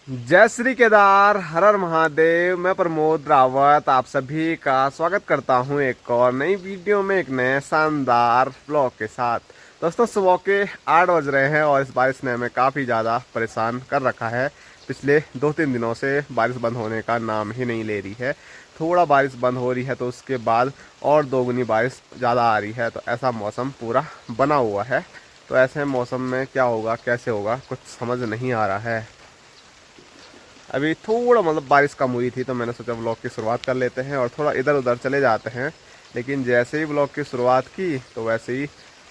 जय श्री केदार, हर हर महादेव। मैं प्रमोद रावत आप सभी का स्वागत करता हूं एक और नई वीडियो में, एक नए शानदार ब्लॉग के साथ। दोस्तों, सुबह के 8 बज रहे हैं और इस बारिश ने हमें काफ़ी ज़्यादा परेशान कर रखा है। पिछले 2-3 दिनों से बारिश बंद होने का नाम ही नहीं ले रही है। थोड़ा बारिश बंद हो रही है तो उसके बाद और दोगुनी बारिश ज़्यादा आ रही है, तो ऐसा मौसम पूरा बना हुआ है। तो ऐसे मौसम में क्या होगा, कैसे होगा, कुछ समझ नहीं आ रहा है। अभी थोड़ा बारिश कम हुई थी तो मैंने सोचा व्लॉग की शुरुआत कर लेते हैं और थोड़ा इधर उधर चले जाते हैं। लेकिन जैसे ही व्लॉग की शुरुआत की तो वैसे ही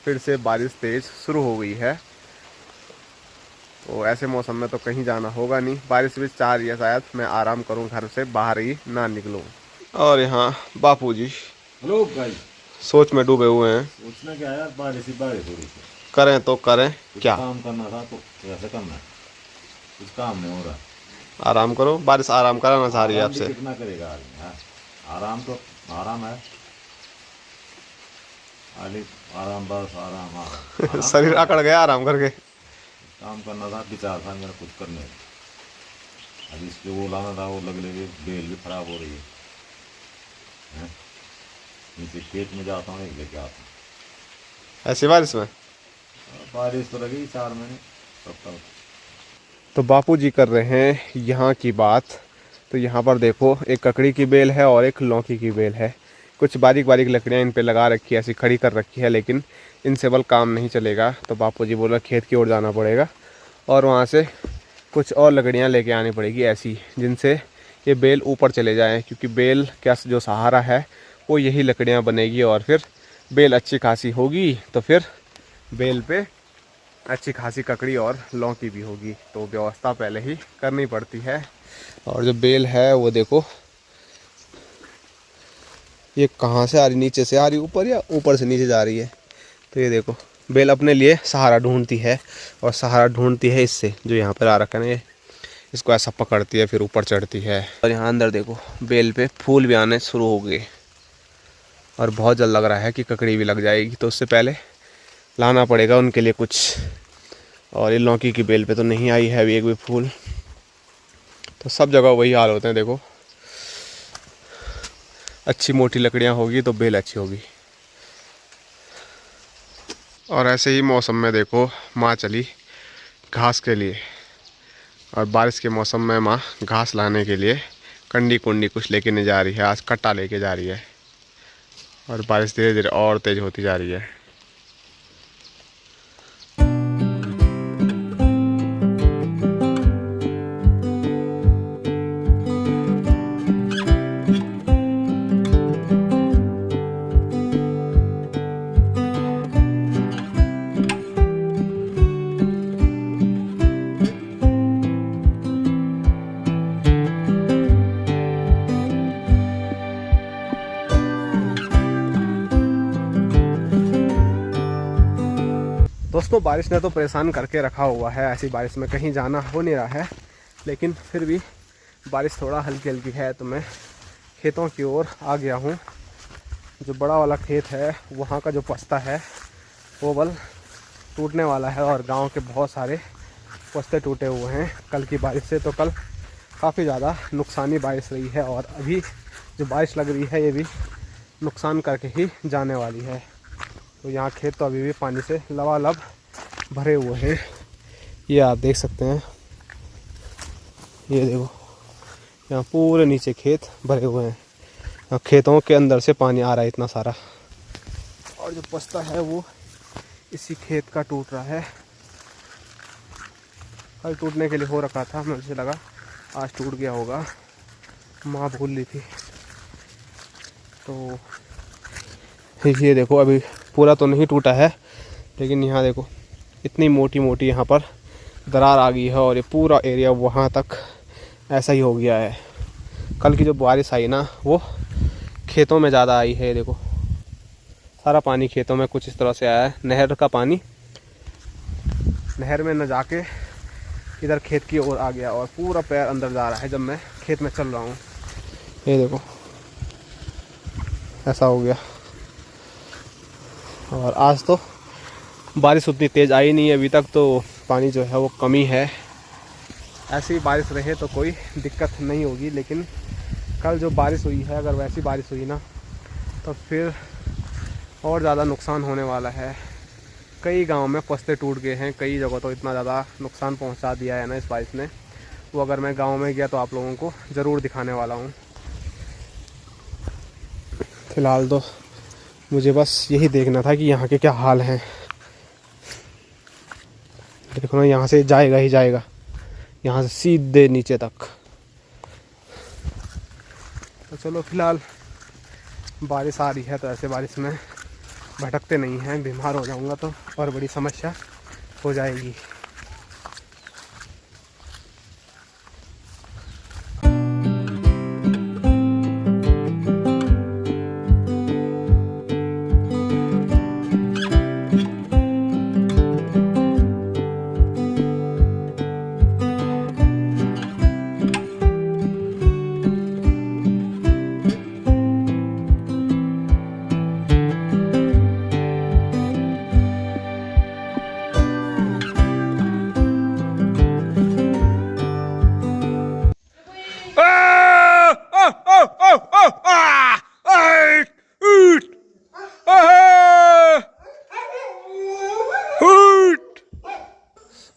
फिर से बारिश तेज़ शुरू हो गई है। तो ऐसे मौसम में तो कहीं जाना होगा नहीं। बारिश भी चाह रही है, शायद मैं आराम करूं, घर से बाहर ही ना निकलूं। और यहाँ बापू जी हेलो भाई। सोच में डूबे हुए हैं। सोचना क्या है यार, बारिश ही बारिश हो रही है। करें तो करें कुछ क्या? काम करना था तो कैसे करना है, कुछ काम नहीं हो रहा। आराम करो, बारिश आराम कराना चाह रही है आराम भी आपसे। कितना करेगा आदमी यार। आराम तो आराम है, खाली आराम, बस आराम आराम आराम शरीर कहाँ है? अकड़ गया आराम करके। काम करना था, विचार था मेरा कुछ करने का। अभी इस पे वो लाना था, वो लग लगे बेल भी खराब हो रही है। नीचे खेत में जाता हूँ, एक लेके आता हूँ। ऐसी बारिश में बारिश तो लगी 4 महीने तब तक। तो बापूजी कर रहे हैं यहाँ की बात। तो यहाँ पर देखो, एक ककड़ी की बेल है और एक लौकी की बेल है। कुछ बारीक बारीक लकड़ियाँ इन पे लगा रखी है, ऐसी खड़ी कर रखी है, लेकिन इनसे बल काम नहीं चलेगा। तो बापूजी बोला खेत की ओर जाना पड़ेगा और वहाँ से कुछ और लकड़ियाँ लेके आनी पड़ेगी ऐसी, जिनसे ये बेल ऊपर चले जाएँ, क्योंकि बेल का जो सहारा है वो यही लकड़ियाँ बनेगी और फिर बेल अच्छी खासी होगी। तो फिर बेल पे अच्छी खासी ककड़ी और लौकी भी होगी। तो व्यवस्था पहले ही करनी पड़ती है। और जो बेल है वो देखो, ये कहाँ से आ रही, नीचे से आ रही ऊपर या ऊपर से नीचे जा रही है। तो ये देखो, बेल अपने लिए सहारा ढूंढती है और सहारा ढूंढती है इससे, जो यहाँ पर आ रखा है ना, ये इसको ऐसा पकड़ती है फिर ऊपर चढ़ती है। और यहाँ अंदर देखो, बेल पे फूल भी आने शुरू हो गए और बहुत जल्द लग रहा है कि ककड़ी भी लग जाएगी। तो उससे पहले लाना पड़ेगा उनके लिए कुछ। और ये लौकी की बेल पे तो नहीं आई है अभी एक भी फूल। तो सब जगह वही हाल होते हैं। देखो, अच्छी मोटी लकड़ियाँ होगी तो बेल अच्छी होगी। और ऐसे ही मौसम में देखो, माँ चली घास के लिए। और बारिश के मौसम में माँ घास लाने के लिए कंडी कुंडी कुछ लेके नहीं जा रही है। आज कट्टा लेके जा रही है और बारिश धीरे धीरे और तेज़ होती जा रही है। दोस्तों, बारिश ने तो परेशान करके रखा हुआ है। ऐसी बारिश में कहीं जाना हो नहीं रहा है, लेकिन फिर भी बारिश थोड़ा हल्की हल्की है तो मैं खेतों की ओर आ गया हूँ। जो बड़ा वाला खेत है वहाँ का जो पस्ता है वो बल टूटने वाला है और गांव के बहुत सारे पस्ते टूटे हुए हैं कल की बारिश से। तो कल काफ़ी ज़्यादा नुकसानी बारिश रही है और अभी जो बारिश लग रही है ये भी नुकसान करके ही जाने वाली है। तो यहाँ खेत तो अभी भी पानी से लबालब भरे हुए हैं। ये आप देख सकते हैं, ये देखो, यहाँ पूरे नीचे खेत भरे हुए हैं। यहाँ खेतों के अंदर से पानी आ रहा है इतना सारा। और जो पस्ता है वो इसी खेत का टूट रहा है। कल टूटने के लिए हो रखा था, मुझे लगा आज टूट गया होगा, माँ भूल ली थी। तो ये देखो, अभी पूरा तो नहीं टूटा है, लेकिन यहाँ देखो इतनी मोटी मोटी यहाँ पर दरार आ गई है और ये पूरा एरिया वहाँ तक ऐसा ही हो गया है। कल की जो बारिश आई ना वो खेतों में ज़्यादा आई है। ये देखो, सारा पानी खेतों में कुछ इस तरह से आया है। नहर का पानी नहर में न जाके इधर खेत की ओर आ गया और पूरा पैर अंदर जा रहा है जब मैं खेत में चल रहा हूँ। ये देखो, ऐसा हो गया। और आज तो बारिश उतनी तेज़ आई नहीं है अभी तक, तो पानी जो है वो कमी है। ऐसी बारिश रहे तो कोई दिक्कत नहीं होगी, लेकिन कल जो बारिश हुई है, अगर वैसी बारिश हुई ना तो फिर और ज़्यादा नुकसान होने वाला है। कई गांव में पस्ते टूट गए हैं, कई जगह तो इतना ज़्यादा नुकसान पहुंचा दिया है ना इस बारिश ने, वो अगर मैं गांव में गया तो आप लोगों को ज़रूर दिखाने वाला हूं। फ़िलहाल तो मुझे बस यही देखना था कि यहाँ के क्या हाल हैं। देखो ना, यहाँ से जाएगा ही जाएगा, यहाँ से सीधे नीचे तक। तो चलो फ़िलहाल बारिश आ रही है तो ऐसे बारिश में भटकते नहीं हैं, बीमार हो जाऊंगा तो और बड़ी समस्या हो जाएगी।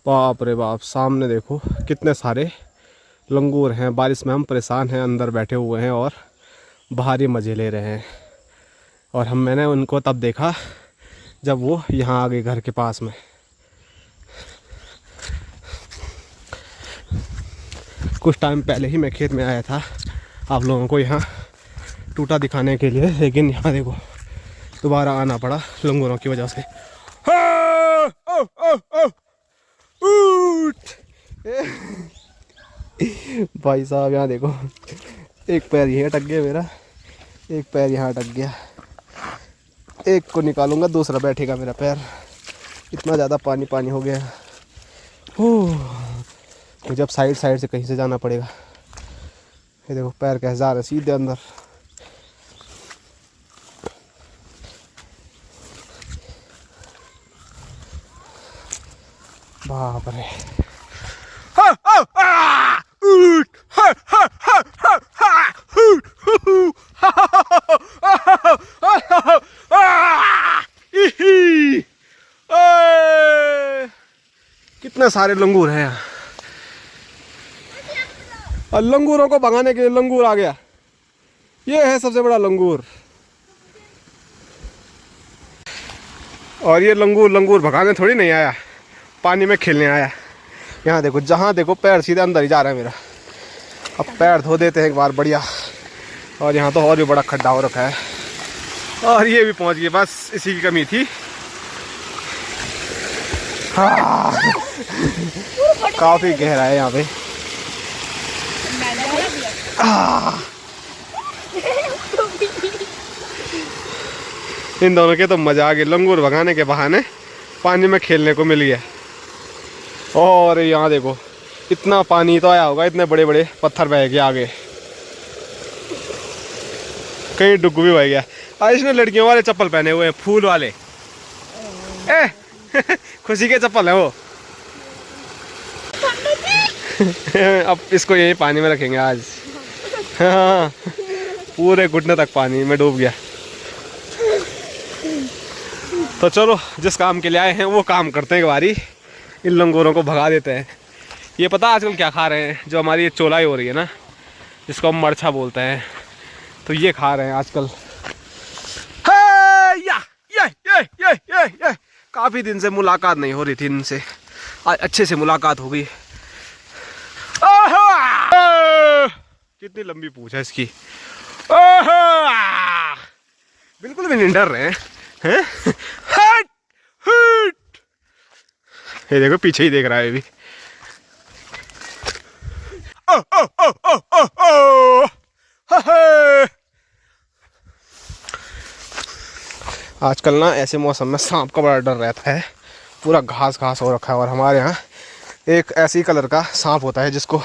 बाप रे बाप, सामने देखो कितने सारे लंगूर हैं। बारिश में हम परेशान हैं, अंदर बैठे हुए हैं और बाहर ही मज़े ले रहे हैं। और मैंने उनको तब देखा जब वो यहाँ आ गए घर के पास में। कुछ टाइम पहले ही मैं खेत में आया था आप लोगों को यहाँ टूटा दिखाने के लिए, लेकिन यहाँ देखो दोबारा आना पड़ा लंगूरों की वजह से। भाई साहब यहाँ देखो, एक पैर ये अटक गया मेरा, एक पैर यहाँ अटक गया, एक को निकालूंगा दूसरा बैठेगा मेरा पैर। इतना ज़्यादा पानी पानी हो गया। मुझे अब साइड साइड से कहीं से जाना पड़ेगा। ये देखो पैर कैसे जा रहे सीधे अंदर। बाप रे, कितने सारे लंगूर हैं यहाँ। और लंगूरों को भगाने के लिए लंगूर आ गया। ये है सबसे बड़ा लंगूर। और ये लंगूर भगाने थोड़ी नहीं आया, पानी में खेलने आया। यहाँ देखो, जहाँ देखो पैर सीधे अंदर ही जा रहा है मेरा। अब पैर धो देते हैं एक बार बढ़िया। और यहाँ तो और भी बड़ा खड्डा हो रखा है। और ये भी पहुँच गए, बस इसी की कमी थी। हाँ काफ़ी गहरा है यहाँ पे। इन दोनों के तो मजा आ गया, लंगूर भगाने के बहाने पानी में खेलने को मिल गया। और यहाँ देखो इतना पानी तो आया होगा, इतने बड़े बड़े पत्थर बह गए आगे, कहीं डुब भी बह गया। आज इसने लड़कियों वाले चप्पल पहने हुए हैं, फूल वाले। खुशी के चप्पल है वो। अब इसको यही पानी में रखेंगे आज। हाँ पूरे घुटने तक पानी में डूब गया। तो चलो जिस काम के लिए आए हैं वो काम करते हैं एक बारी, इन लंगूरों को भगा देते हैं। ये पता आजकल क्या खा रहे हैं, जो हमारी ये चोलाई हो रही है ना, जिसको हम मरछा बोलते हैं, तो ये खा रहे हैं आजकल। ये काफ़ी दिन से मुलाकात नहीं हो रही थी इनसे, आज अच्छे से मुलाकात हो गई। कितनी लंबी पूंछ है इसकी। बिल्कुल भी नहीं डर रहे हैं। हट हट, ये देखो पीछे ही देख रहा है अभी। आजकल ना ऐसे मौसम में सांप का बड़ा डर रहता है। पूरा घास घास हो रखा है। और हमारे यहाँ एक ऐसी कलर का सांप होता है जिसको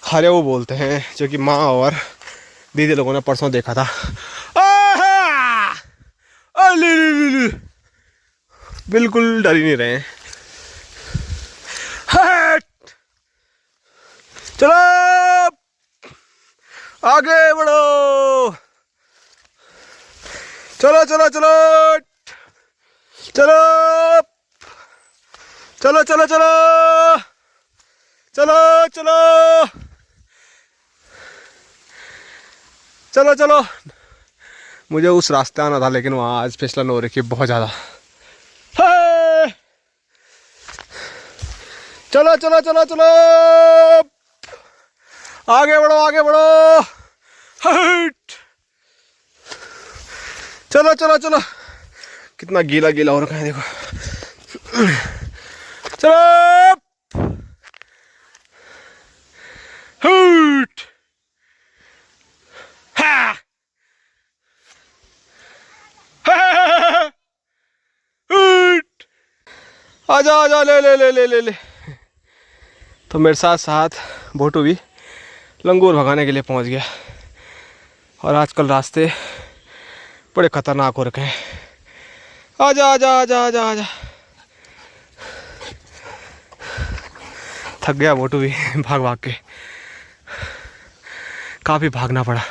हरेऊ बोलते हैं, जो कि माँ और दीदी लोगों ने परसों देखा था। बिल्कुल डर ही नहीं रहे हैं। चलो आगे बढ़ो, चलो चलो चलो चलो चलो चलो चलो चलो चलो चलो चलो। मुझे उस रास्ते आना था लेकिन वहाँ आज फिसलन हो रही है बहुत ज़्यादा। चलो चलो चलो चलो आगे बढ़ो आगे बढ़ो। चलो चलो चलो। कितना गीला गीला हो रखा है देखो। चलो आजा आजा ले ले ले ले ले ले। तो मेरे साथ साथ भोटू भी लंगूर भगाने के लिए पहुंच गया। और आजकल रास्ते बड़े खतरनाक हो रखे हैं। आजा आजा आजा आजा आजा। थक गया भोटू भी भाग भाग के, काफ़ी भागना पड़ा।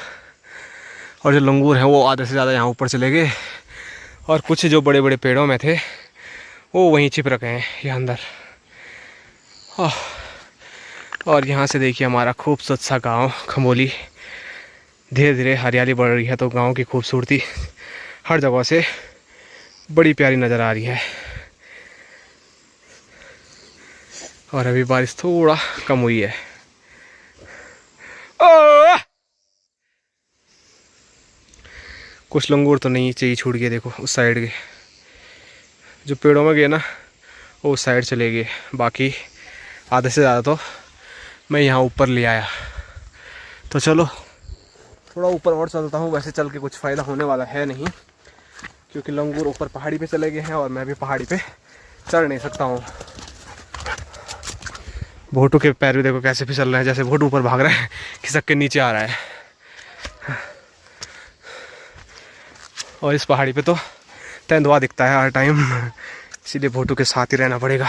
और जो लंगूर हैं वो आधे से ज़्यादा यहाँ ऊपर चले गए और कुछ जो बड़े बड़े पेड़ों में थे वो वहीं छिप रखे हैं ये अंदर। और यहाँ से देखिए हमारा खूबसूरत सा गांव खमोली। धीरे धीरे हरियाली बढ़ रही है तो गांव की खूबसूरती हर जगह से बड़ी प्यारी नज़र आ रही है। और अभी बारिश थोड़ा कम हुई है। कुछ लंगूर तो नहीं चाहिए छूट गए देखो उस साइड के, जो पेड़ों में गए ना वो उस साइड चले गए। बाकी आधे से ज़्यादा तो मैं यहाँ ऊपर ले आया। तो चलो थोड़ा ऊपर और चलता हूँ। वैसे चल के कुछ फ़ायदा होने वाला है नहीं क्योंकि लंगूर ऊपर पहाड़ी पे चले गए हैं और मैं भी पहाड़ी पे चढ़ नहीं सकता हूँ। भोटू के पैर भी देखो कैसे फिसल रहे हैं, जैसे भोटू ऊपर भाग रहा है खिसक के नीचे आ रहा है। और इस पहाड़ी पे तो तेंदुआ दिखता है हर टाइम, इसीलिए भोटू के साथ ही रहना पड़ेगा।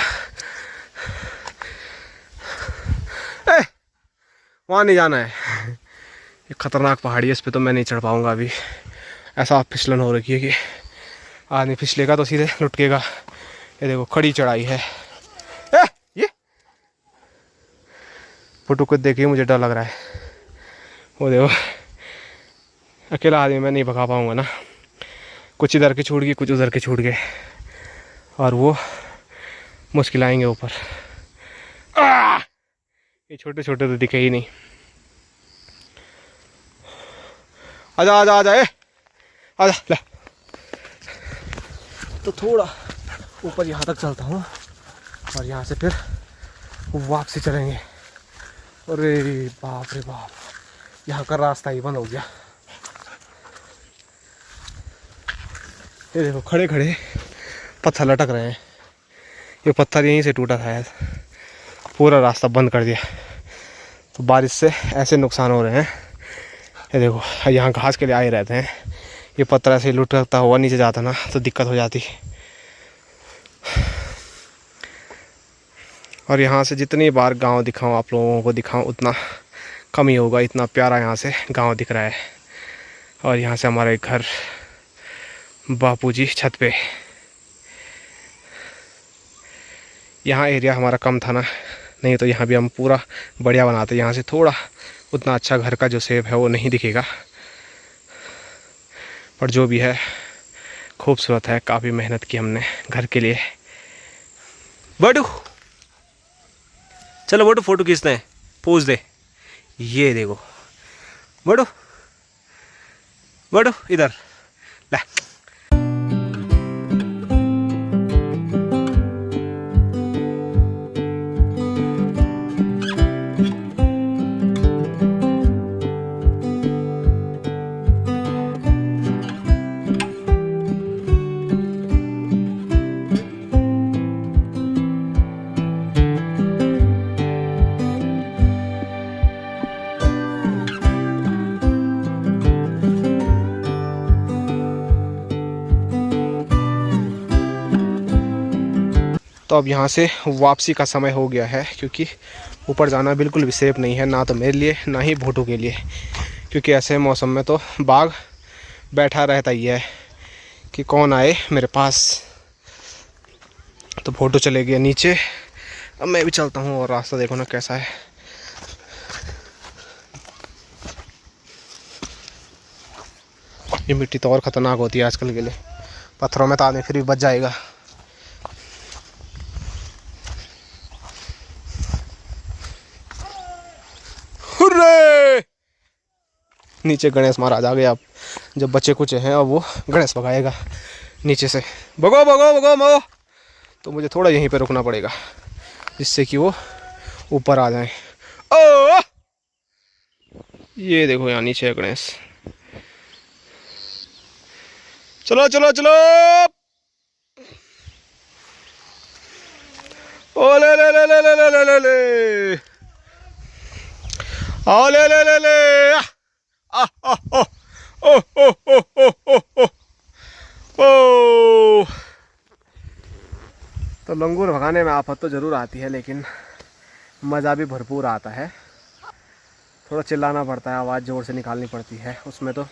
वहाँ नहीं जाना है, ये खतरनाक पहाड़ी है, इस पे तो मैं नहीं चढ़ पाऊँगा अभी। ऐसा फिसलन हो रखी है कि आदमी फिसलेगा तो सीधे लुटकेगा। ये देखो खड़ी चढ़ाई है। ये भोटू को देखिए मुझे डर लग रहा है। वो देखो अकेला आदमी मैं नहीं भगा पाऊँगा ना। कुछ इधर के छूट गए कुछ उधर के छूट गए और वो मुश्किल आएंगे ऊपर। ये छोटे छोटे तो दिखे ही नहीं। आजा आजा आजा आजा ले। तो थोड़ा ऊपर यहाँ तक चलता हूँ और यहाँ से फिर वापसी चलेंगे। अरे बाप रे बाप, यहाँ का रास्ता ही बंद हो गया। ये देखो खड़े खड़े पत्थर लटक रहे हैं। ये पत्थर यहीं से टूटा था, पूरा रास्ता बंद कर दिया। तो बारिश से ऐसे नुकसान हो रहे हैं। ये देखो यहाँ घास के लिए आए रहते हैं, ये पत्थर ऐसे लुटकता हुआ नीचे जाता ना तो दिक्कत हो जाती। और यहाँ से जितनी बार गांव दिखाऊं आप लोगों को दिखाऊं उतना कम ही होगा। इतना प्यारा यहाँ से गांव दिख रहा है। और यहाँ से हमारा एक घर बापूजी छत पे। यहाँ एरिया हमारा कम था ना, नहीं तो यहाँ भी हम पूरा बढ़िया बनाते। यहाँ से थोड़ा उतना अच्छा घर का जो शेप है वो नहीं दिखेगा, पर जो भी है खूबसूरत है। काफ़ी मेहनत की हमने घर के लिए। बटू चलो बटू फोटो खींचते हैं, पोज दे। ये देखो बटू बटू इधर ले। तो अब यहाँ से वापसी का समय हो गया है क्योंकि ऊपर जाना बिल्कुल भी सेफ नहीं है, ना तो मेरे लिए ना ही भोटू के लिए, क्योंकि ऐसे मौसम में तो बाघ बैठा रहता ही है कि कौन आए मेरे पास। तो भोटू चले गए नीचे, अब मैं भी चलता हूँ। और रास्ता देखो ना कैसा है। ये मिट्टी तो और ख़तरनाक होती है आजकल के लिए, पत्थरों में तो आदमी फिर भी बच जाएगा। हुर्रे! नीचे गणेश महाराज आ गए। अब जब बच्चे कुछ हैं अब वो गणेश भगाएगा नीचे से। भगो भगो भगो भगो। तो मुझे थोड़ा यहीं पे रुकना पड़ेगा जिससे कि वो ऊपर आ जाए। ओ ये देखो यहाँ नीचे है गणेश। चलो चलो चलो। ओ ले ले ले ले ले ले ले ले ले। ओ ले ले ले ले। आ आ ओ ओ ओ ओ ओ ओ ओ। तो लंगूर भगाने में आफत तो ज़रूर आती है, लेकिन मज़ा भी भरपूर आता है। थोड़ा चिल्लाना पड़ता है, आवाज़ ज़ोर से निकालनी पड़ती है, उसमें तो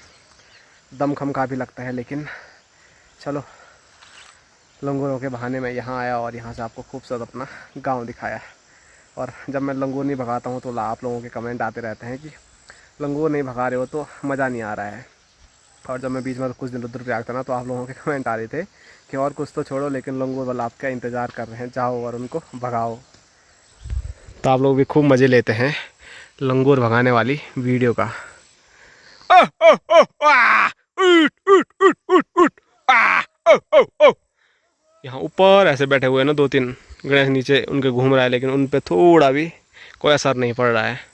दम खम का भी लगता है। लेकिन चलो, लंगूरों के बहाने मैं यहाँ आया और यहाँ से आपको खूबसूरत अपना गांव दिखाया। और जब मैं लंगूर नहीं भगाता हूँ तो आप लोगों के कमेंट आते रहते हैं कि लंगूर नहीं भगा रहे हो तो मज़ा नहीं आ रहा है। और जब मैं बीच में कुछ दिन रुद्रप्रयाग था ना, तो आप लोगों के कमेंट आ रहे थे कि और कुछ तो छोड़ो, लेकिन लंगूर वाला आपका इंतज़ार कर रहे हैं, जाओ और उनको भगाओ। तो आप लोग भी खूब मज़े लेते हैं लंगूर भगाने वाली वीडियो का। यहाँ ऊपर ऐसे बैठे हुए हैं ना 2-3 गणेश, नीचे उनके घूम रहा है, लेकिन उन पे थोड़ा भी कोई असर नहीं पड़ रहा है।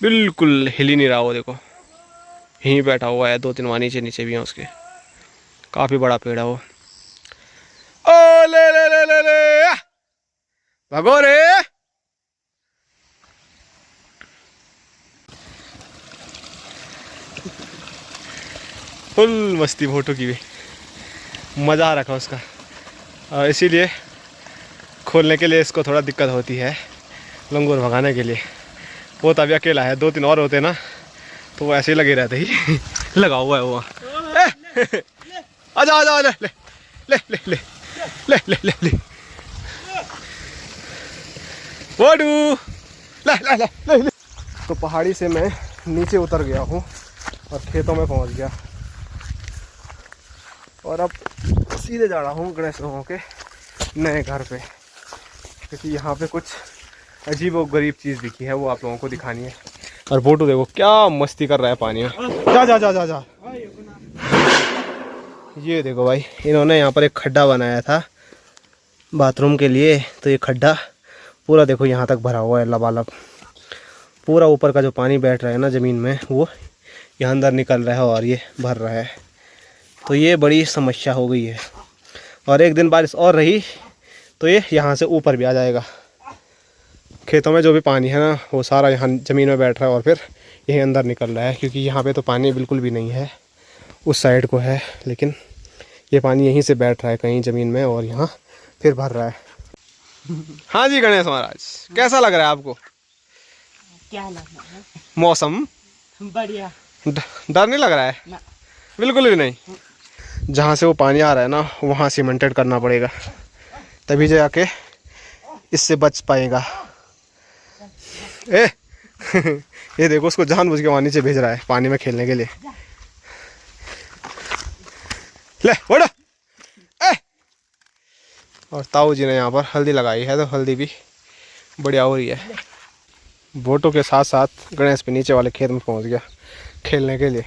बिल्कुल हिल ही नहीं रहा वो, देखो यहीं बैठा हुआ है। 2-3 वहाँ नीचे नीचे भी हैं उसके, काफ़ी बड़ा पेड़ है वो। ओ ले ले ले ले ले भगो रे। फुल मस्ती फोटो की भी, मज़ा आ रखा उसका। और इसीलिए खोलने के लिए इसको थोड़ा दिक्कत होती है लंगूर भगाने के लिए। वो तो अभी अकेला है, 2-3 और होते ना तो वो ऐसे ही लगे रहते ही लगा हुआ है वो। आजा आजा ले ले ले ले ले ले ले ले ले वोडू ले ले ले ले। तो पहाड़ी से मैं नीचे उतर गया हूँ और खेतों में पहुँच गया, और अब सीधे जा रहा हूँ गणेश लोगों के नए घर पे, क्योंकि यहाँ पे कुछ अजीब और गरीब चीज़ दिखी है, वो आप लोगों को दिखानी है। और फोटो देखो क्या मस्ती कर रहा है पानी में। जा जा जा जा जा। ये देखो भाई, इन्होंने यहाँ पर एक खड्डा बनाया था बाथरूम के लिए, तो ये खड्डा पूरा देखो यहाँ तक भरा हुआ है लबालब। पूरा ऊपर का जो पानी बैठ रहा है ना ज़मीन में, वो यहाँ अंदर निकल रहा है और ये भर रहा है। तो ये बड़ी समस्या हो गई है, और एक दिन बारिश और रही तो ये यहाँ से ऊपर भी आ जाएगा। खेतों में जो भी पानी है ना, वो सारा यहाँ ज़मीन में बैठ रहा है और फिर यहीं अंदर निकल रहा है, क्योंकि यहाँ पे तो पानी बिल्कुल भी नहीं है, उस साइड को है, लेकिन ये पानी यहीं से बैठ रहा है कहीं ज़मीन में और यहाँ फिर भर रहा है। हाँ जी गणेश महाराज, कैसा लग रहा है आपको? क्या लग रहा है? मौसम बढ़िया। डर नहीं लग रहा है? ना। बिल्कुल भी नहीं। जहाँ से वो पानी आ रहा है ना, वहाँ सीमेंटेड करना पड़ेगा, तभी जाके इससे बच पाएगा। ए ये देखो, उसको जानबूझ के वहाँ नीचे भेज रहा है पानी में खेलने के लिए। ले उड़। और ताऊ जी ने यहाँ पर हल्दी लगाई है, तो हल्दी भी बढ़िया हो रही है। बोटों के साथ साथ गणेश भी नीचे वाले खेत में पहुँच गया खेलने के लिए।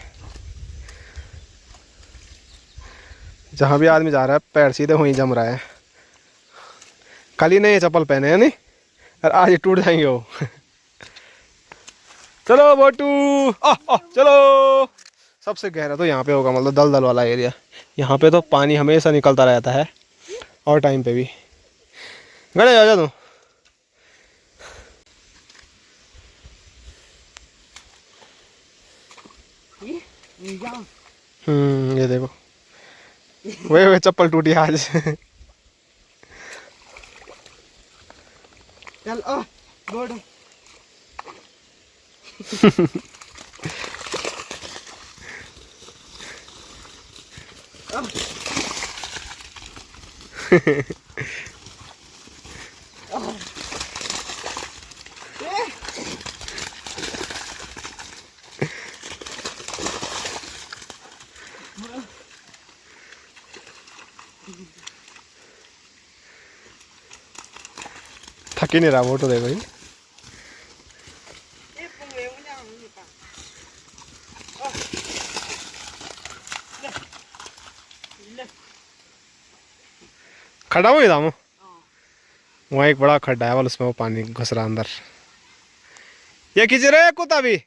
जहाँ भी आदमी जा रहा है पैर सीधे वहीं जम रहा है। कल ही नए चप्पल पहने हैं नहीं, और आज ही टूट जाएंगे वो। चलो बोटू चलो। सबसे गहरा तो यहाँ पे होगा, मतलब दलदल वाला एरिया। यहाँ पे तो पानी हमेशा निकलता रहता है, और टाइम पे भी। गणेश आ जा तू। ये देखो, वे चप्पल टूटी आज। चल गुड थक ही नहीं रहा फोटो देखो ये। खड्डा हुआ था वहाँ एक बड़ा खड्डा है वाल, उसमें वो पानी घुस रहा अंदर। ये खींच रहे कुत्ता भी।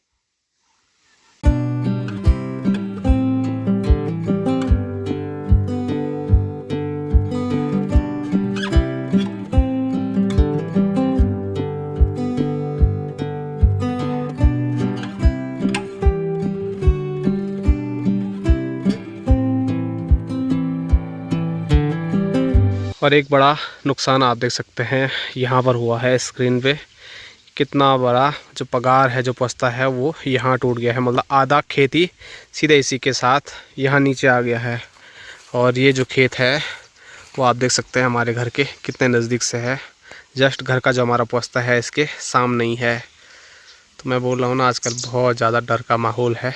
और एक बड़ा नुकसान आप देख सकते हैं यहाँ पर हुआ है स्क्रीन पे। कितना बड़ा जो पगार है, जो पस्ता है, वो यहाँ टूट गया है। मतलब आधा खेती सीधे इसी के साथ यहाँ नीचे आ गया है। और ये जो खेत है वो आप देख सकते हैं हमारे घर के कितने नज़दीक से है। जस्ट घर का जो हमारा पस्ता है इसके सामने ही है। तो मैं बोल रहा हूँ ना, आजकल बहुत ज़्यादा डर का माहौल है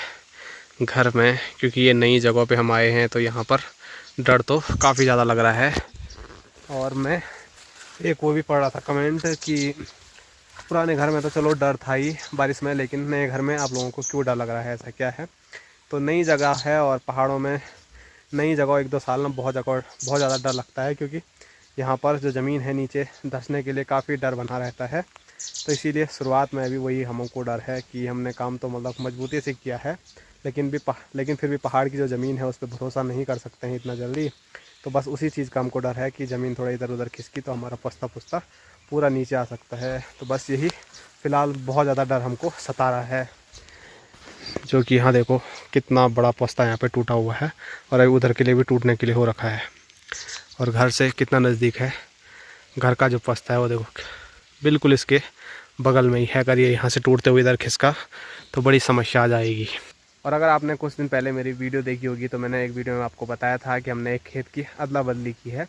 घर में, क्योंकि ये नई जगह पे हम आए हैं तो यहाँ पर डर तो काफ़ी ज़्यादा लग रहा है। और मैं एक वो भी पढ़ रहा था कमेंट कि पुराने घर में तो चलो डर था ही बारिश में, लेकिन नए घर में आप लोगों को क्यों डर लग रहा है, ऐसा क्या है। तो नई जगह है और पहाड़ों में नई जगह 1-2 साल में बहुत ज़्यादा डर लगता है, क्योंकि यहाँ पर जो ज़मीन है नीचे धंसने के लिए काफ़ी डर बना रहता है। तो इसीलिए शुरुआत में भी वही हमको डर है कि हमने काम तो मतलब मजबूती से किया है, लेकिन फिर भी पहाड़ की जो ज़मीन है उस पर भरोसा नहीं कर सकते हैं इतना जल्दी। तो बस उसी चीज़ का हमको डर है कि ज़मीन थोड़ा इधर उधर खिसकी तो हमारा पस्ता पुस्ता पूरा नीचे आ सकता है। तो बस यही फ़िलहाल बहुत ज़्यादा डर हमको सता रहा है। जो कि यहाँ देखो कितना बड़ा पस्ता यहाँ पे टूटा हुआ है और अभी उधर के लिए भी टूटने के लिए हो रखा है। और घर से कितना नज़दीक है घर का जो पस्ता है वो देखो बिल्कुल इसके बगल में ही है। अगर ये यहाँ से टूटते हुए इधर खिसका तो बड़ी समस्या आ जाएगी। और अगर आपने कुछ दिन पहले मेरी वीडियो देखी होगी तो मैंने एक वीडियो में आपको बताया था कि हमने एक खेत की अदला बदली की है।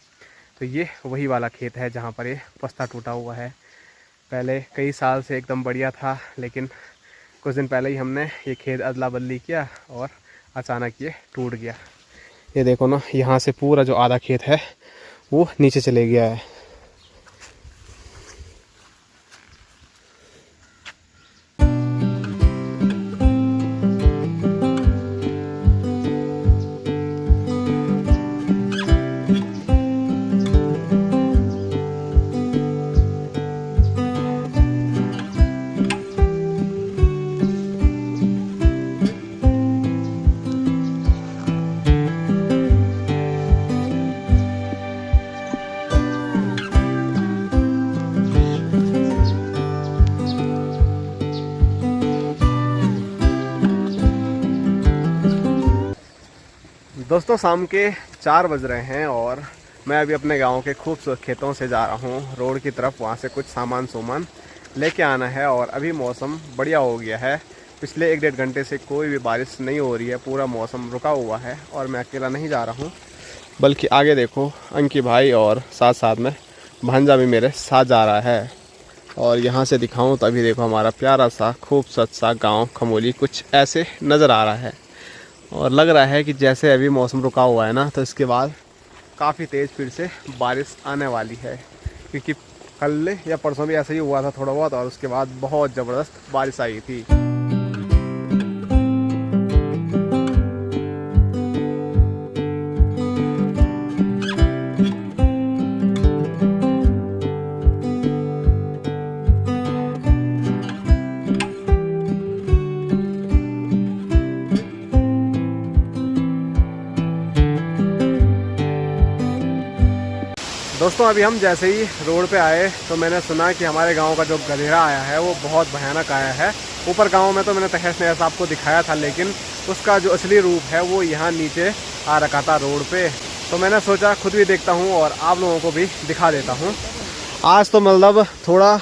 तो ये वही वाला खेत है जहाँ पर ये पस्ता टूटा हुआ है। पहले कई साल से एकदम बढ़िया था, लेकिन कुछ दिन पहले ही हमने ये खेत अदला बदली किया और अचानक ये टूट गया। ये देखो ना, यहाँ से पूरा जो आधा खेत है वो नीचे चले गया है। दोस्तों शाम के 4 बज रहे हैं और मैं अभी अपने गांव के खूबसूरत खेतों से जा रहा हूं रोड की तरफ। वहां से कुछ सामान लेके आना है और अभी मौसम बढ़िया हो गया है। पिछले 1-1.5 घंटे से कोई भी बारिश नहीं हो रही है, पूरा मौसम रुका हुआ है। और मैं अकेला नहीं जा रहा हूं, बल्कि आगे देखो अंकी भाई और साथ साथ में भांजा भी मेरे साथ जा रहा है। और यहाँ से दिखाऊँ तो अभी देखो हमारा प्यारा सा खूबसूरत सा गाँव खमोली कुछ ऐसे नज़र आ रहा है। और लग रहा है कि जैसे अभी मौसम रुका हुआ है ना, तो इसके बाद काफ़ी तेज़ फिर से बारिश आने वाली है। क्योंकि कल या परसों भी ऐसा ही हुआ था थोड़ा बहुत, और उसके बाद बहुत ज़बरदस्त बारिश आई थी। दोस्तों अभी हम जैसे ही रोड पे आए तो मैंने सुना कि हमारे गांव का जो गधेड़ा आया है वो बहुत भयानक आया है। ऊपर गांव में तो मैंने तहस नहस आपको दिखाया था, लेकिन उसका जो असली रूप है वो यहाँ नीचे आ रखा था रोड पे। तो मैंने सोचा खुद भी देखता हूँ और आप लोगों को भी दिखा देता हूँ। आज तो मतलब थोड़ा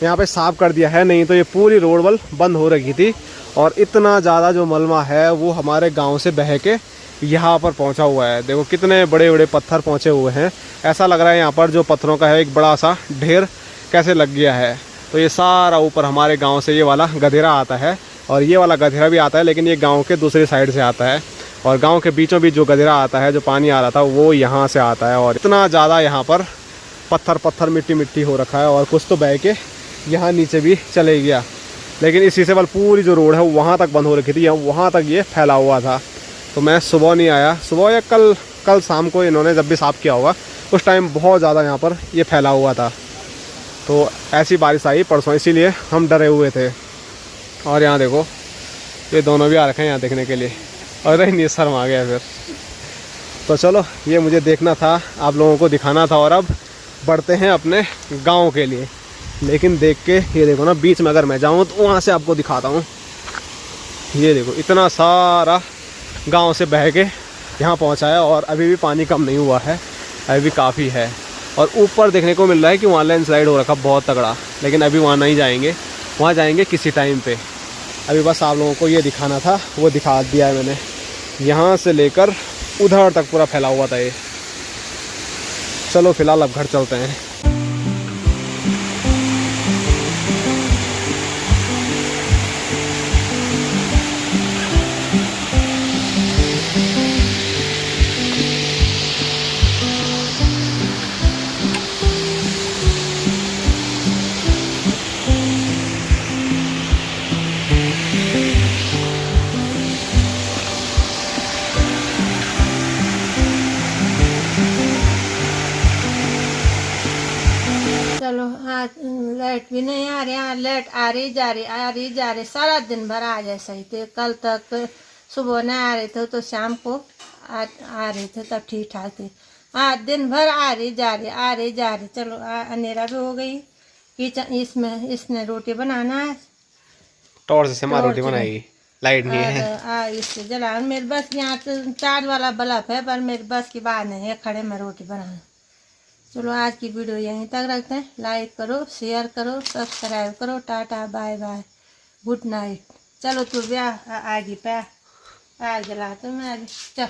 यहाँ पे साफ कर दिया है, नहीं तो ये पूरी रोड वल बंद हो रखी थी। और इतना ज़्यादा जो मलबा है वो हमारे गांव से बह के यहाँ पर पहुँचा हुआ है। देखो कितने बड़े बड़े पत्थर पहुँचे हुए हैं। ऐसा लग रहा है यहाँ पर जो पत्थरों का है एक बड़ा सा ढेर कैसे लग गया है। तो ये सारा ऊपर हमारे गांव से ये वाला गधेरा आता है, और ये वाला गधेरा भी आता है, लेकिन ये गांव के दूसरी साइड से आता है। और गांव के बीचों बीच जो गधेरा आता है, जो पानी आ रहा था, वो यहाँ से आता है। और इतना ज़्यादा यहाँ पर पत्थर मिट्टी मिट्टी हो रखा है, और कुछ तो बह के यहाँ नीचे भी चले गया। लेकिन इसी से बल पूरी जो रोड है वहाँ तक बंद हो रखी थी, वहाँ तक ये फैला हुआ था। तो मैं सुबह नहीं आया, सुबह या कल शाम को इन्होंने जब भी साफ़ किया होगा उस टाइम बहुत ज़्यादा यहाँ पर ये फैला हुआ था। तो ऐसी बारिश आई परसों, इसीलिए हम डरे हुए थे। और यहाँ देखो ये दोनों भी आ रखे हैं यहाँ देखने के लिए, और नहीं शर्म आ गया फिर। तो चलो ये मुझे देखना था, आप लोगों को दिखाना था, और अब बढ़ते हैं अपने गांव के लिए। लेकिन देख के ये देखो ना, बीच में अगर मैं जाऊँ तो वहाँ से आपको दिखाता हूँ। ये देखो इतना सारा गांव से बह के यहाँ पहुँचा है, और अभी भी पानी कम नहीं हुआ है, अभी भी काफ़ी है। और ऊपर देखने को मिल रहा है कि वहाँ लैंडस्लाइड हो रखा बहुत तगड़ा, लेकिन अभी वहाँ नहीं जाएंगे, वहाँ जाएंगे किसी टाइम पे। अभी बस आप लोगों को ये दिखाना था, वो दिखा दिया है मैंने। यहाँ से लेकर उधर तक पूरा फैला हुआ था ये। चलो फिलहाल अब घर चलते हैं। चलो आज लाइट भी नहीं आ रही, यहाँ लाइट आ रही जा रही सारा दिन भर आ जाए सही थे। कल तक सुबह नहीं आ रहे थे तो शाम को आ रहे थे, तब ठीक ठाक थे। आज दिन भर आ रही जा रही। चलो अंधेरा भी हो गई। किचन इसने रोटी बनाना है, टॉर्च से हमारी रोटी बनाएगी, लाइट नहीं है। इससे जला मेरे बस यहाँ तो चार्ज वाला बल्ब है, पर मेरे बस की बात नहीं है खड़े में रोटी बनाना। चलो आज की वीडियो यहीं तक रखते हैं। लाइक करो, शेयर करो, सब्सक्राइब करो। Tata bye bye, good night. चलो तू ब्याह आगे पे आग जला तो मैं चल।